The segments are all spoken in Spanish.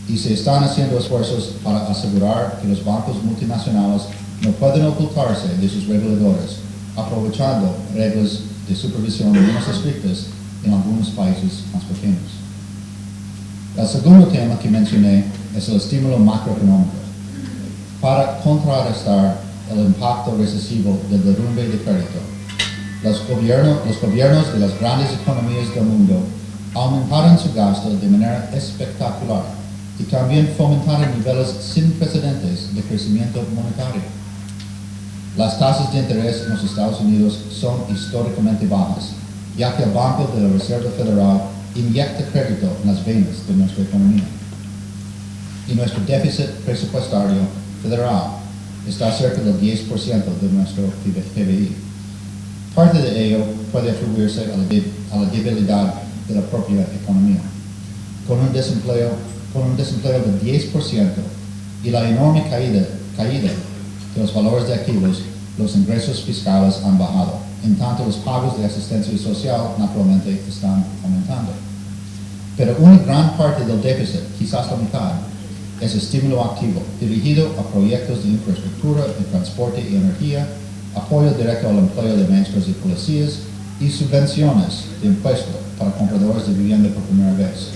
y se están haciendo esfuerzos para asegurar que los bancos multinacionales no pueden ocultarse de sus reguladores, aprovechando reglas de supervisión menos estrictas en algunos países más pequeños. El segundo tema que mencioné es el estímulo macroeconómico. Para contrarrestar el impacto recesivo del derrumbe de crédito, los gobiernos de las grandes economías del mundo aumentaron su gasto de manera espectacular y también fomentaron niveles sin precedentes de crecimiento monetario. Las tasas de interés en los Estados Unidos son históricamente bajas, ya que el Banco de la Reserva Federal inyecta crédito en las venas de nuestra economía. Y nuestro déficit presupuestario federal está cerca del 10% de nuestro PBI. Parte de ello puede atribuirse a la debilidad de la propia economía. Con un desempleo del 10% y la enorme caída de los valores de activos, los ingresos fiscales han bajado, en tanto los pagos de asistencia social naturalmente están aumentando. Pero una gran parte del déficit, quizás la mitad, es estímulo activo, dirigido a proyectos de infraestructura, de transporte y energía, apoyo directo al empleo de maestros y policías y subvenciones de impuestos para compradores de vivienda por primera vez.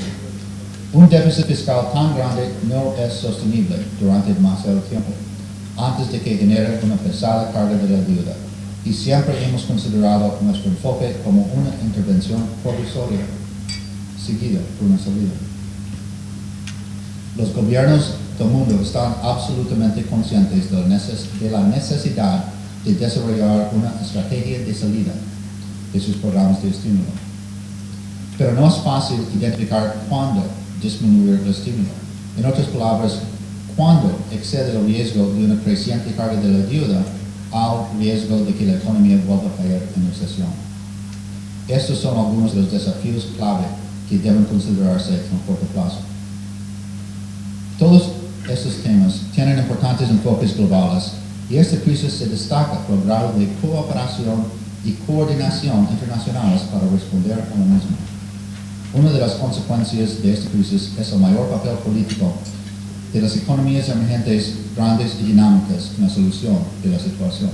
Un déficit fiscal tan grande no es sostenible durante demasiado tiempo, antes de que genere una pesada carga de la deuda, y siempre hemos considerado nuestro enfoque como una intervención provisoria, seguida por una salida. Los gobiernos del mundo están absolutamente conscientes de la necesidad de desarrollar una estrategia de salida de sus programas de estímulo. Pero no es fácil identificar cuándo disminuir el estímulo. En otras palabras, cuándo excede el riesgo de una creciente carga de la deuda al riesgo de que la economía vuelva a caer en recesión. Estos son algunos de los desafíos clave que deben considerarse en corto plazo. Todos estos temas tienen importantes enfoques globales y esta crisis se destaca por el grado de cooperación y coordinación internacionales para responder a lo mismo. Una de las consecuencias de esta crisis es el mayor papel político de las economías emergentes grandes y dinámicas en la solución de la situación.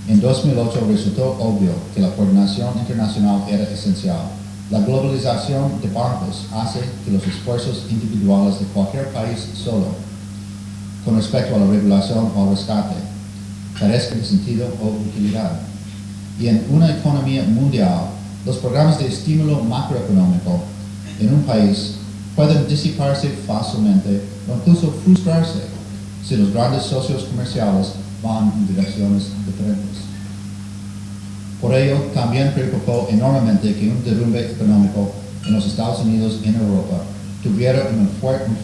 En 2008 resultó obvio que la coordinación internacional era esencial. La globalización de bancos hace que los esfuerzos individuales de cualquier país solo, con respecto a la regulación o al rescate, carezcan de sentido o utilidad. Y en una economía mundial, los programas de estímulo macroeconómico en un país pueden disiparse fácilmente o incluso frustrarse si los grandes socios comerciales van en direcciones diferentes. Por ello, también preocupó enormemente que un derrumbe económico en los Estados Unidos y en Europa tuviera un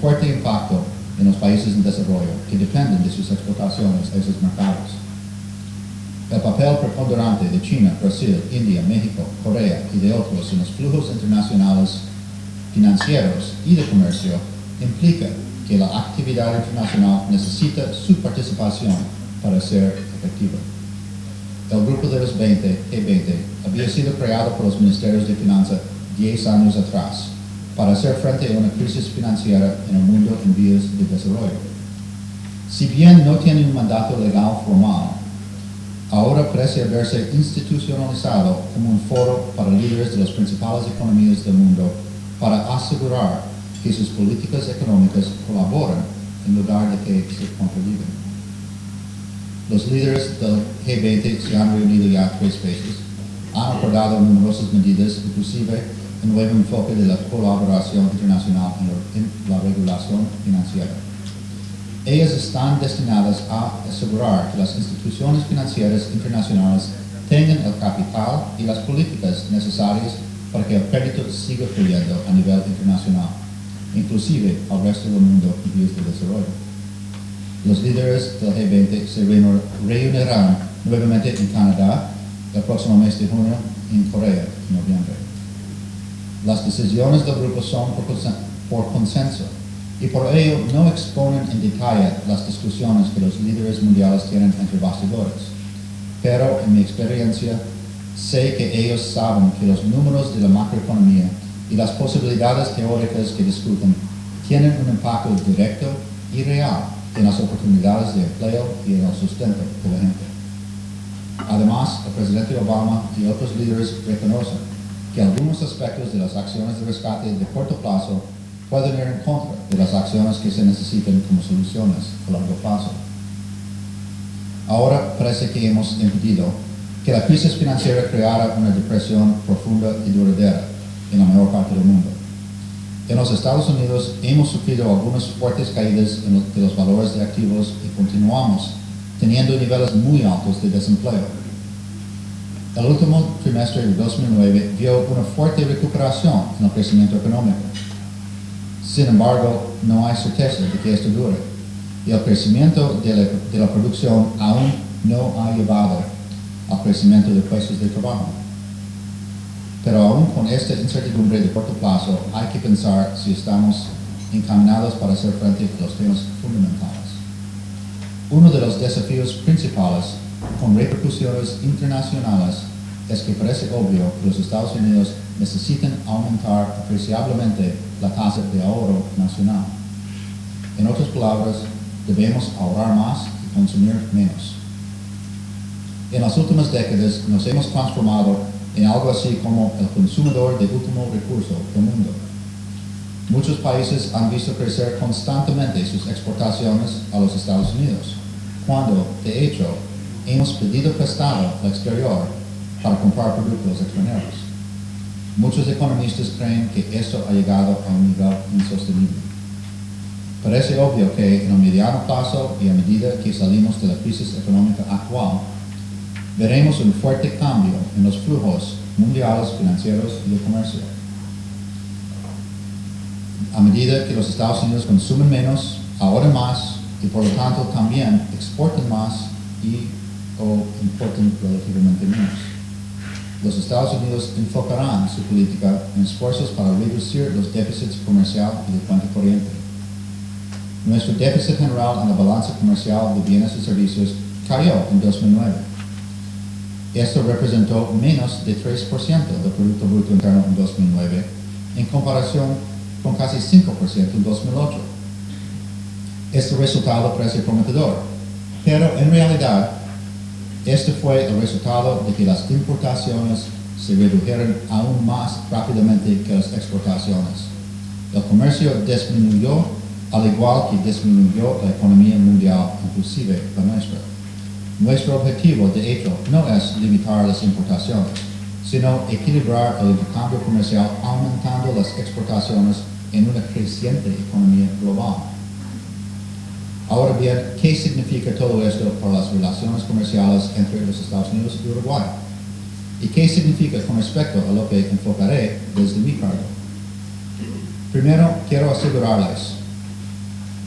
fuerte impacto en los países en desarrollo que dependen de sus exportaciones a esos mercados. El papel preponderante de China, Brasil, India, México, Corea y de otros en los flujos internacionales financieros y de comercio implica que la actividad internacional necesita su participación para ser efectiva. El grupo de los 20, G20, había sido creado por los ministerios de finanzas 10 años atrás para hacer frente a una crisis financiera en el mundo en vías de desarrollo. Si bien no tiene un mandato legal formal, ahora parece haberse institucionalizado como un foro para líderes de las principales economías del mundo para asegurar que sus políticas económicas colaboran en lugar de que se contradigan. Los líderes del G20 se han reunido ya 3 veces, han acordado numerosas medidas, inclusive un nuevo enfoque de la colaboración internacional en la regulación financiera. Ellas están destinadas a asegurar que las instituciones financieras internacionales tengan el capital y las políticas necesarias para que el crédito siga fluyendo a nivel internacional, inclusive al resto del mundo en vías de desarrollo. Los líderes del G20 se reunirán nuevamente en Canadá el próximo mes de junio y en Corea en noviembre. Las decisiones del grupo son por consenso y por ello no exponen en detalle las discusiones que los líderes mundiales tienen entre bastidores. Pero en mi experiencia, sé que ellos saben que los números de la macroeconomía y las posibilidades teóricas que discuten tienen un impacto directo y real en las oportunidades de empleo y en el sustento de la gente. Además, el presidente Obama y otros líderes reconocen que algunos aspectos de las acciones de rescate de corto plazo pueden ir en contra de las acciones que se necesitan como soluciones a largo plazo. Ahora parece que hemos impedido que la crisis financiera creara una depresión profunda y duradera en la mayor parte del mundo. En los Estados Unidos hemos sufrido algunas fuertes caídas de los valores de activos y continuamos teniendo niveles muy altos de desempleo. El último trimestre de 2009 vio una fuerte recuperación en el crecimiento económico. Sin embargo, no hay certeza de que esto dure, y el crecimiento de la producción aún no ha llevado al crecimiento de precios de trabajo. Pero aún con esta incertidumbre de corto plazo, hay que pensar si estamos encaminados para hacer frente a los temas fundamentales. Uno de los desafíos principales con repercusiones internacionales es que parece obvio que los Estados Unidos necesitan aumentar apreciablemente la tasa de ahorro nacional. En otras palabras, debemos ahorrar más y consumir menos. En las últimas décadas nos hemos transformado en algo así como el consumidor de último recurso del mundo. Muchos países han visto crecer constantemente sus exportaciones a los Estados Unidos, cuando, de hecho, hemos pedido prestado al exterior para comprar productos extranjeros. Muchos economistas creen que esto ha llegado a un nivel insostenible. Parece obvio que en el mediano plazo y a medida que salimos de la crisis económica actual, veremos un fuerte cambio en los flujos mundiales financieros y de comercio. A medida que los Estados Unidos consumen menos, ahorran más y por lo tanto también exportan más o importan relativamente menos. Los Estados Unidos enfocarán su política en esfuerzos para reducir los déficits comercial y de cuenta corriente. Nuestro déficit general en la balanza comercial de bienes y servicios cayó en 2009. Esto representó menos de 3% del Producto Bruto Interno en 2009, en comparación con casi 5% en 2008. Este resultado parece prometedor, pero en realidad, este fue el resultado de que las importaciones se redujeron aún más rápidamente que las exportaciones. El comercio disminuyó, al igual que disminuyó la economía mundial, inclusive la nuestra. Nuestro objetivo, de hecho, no es limitar las importaciones, sino equilibrar el intercambio comercial aumentando las exportaciones en una creciente economía global. Ahora bien, ¿qué significa todo esto para las relaciones comerciales entre los Estados Unidos y Uruguay? ¿Y qué significa con respecto a lo que enfocaré desde mi cargo? Primero, quiero asegurarles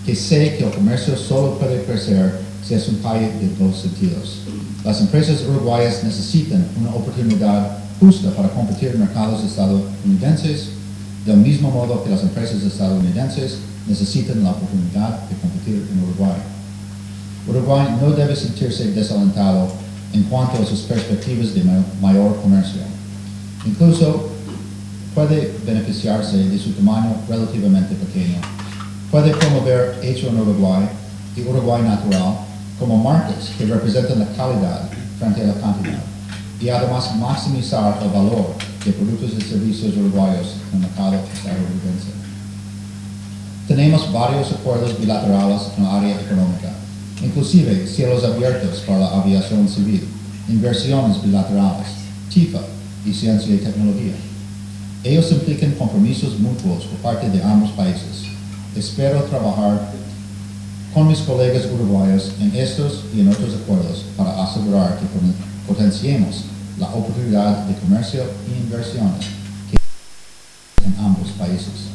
que sé que el comercio solo puede crecer si es un país de dos sentidos. Las empresas uruguayas necesitan una oportunidad justa para competir en mercados estadounidenses, del mismo modo que las empresas estadounidenses necesitan la oportunidad de competir en Uruguay. Uruguay no debe sentirse desalentado en cuanto a sus perspectivas de mayor comercio. Incluso puede beneficiarse de su tamaño relativamente pequeño. Puede promover Hecho en Uruguay y Uruguay Natural como marcas que representan la calidad frente a la cantidad y además maximizar el valor de productos y servicios uruguayos en el mercado estadounidense. Tenemos varios acuerdos bilaterales en el área económica, inclusive cielos abiertos para la aviación civil, inversiones bilaterales, TIFA y ciencia y tecnología. Ellos implican compromisos mutuos por parte de ambos países. Espero trabajar con mis colegas uruguayos en estos y en otros acuerdos para asegurar que potenciemos la oportunidad de comercio e inversiones en ambos países.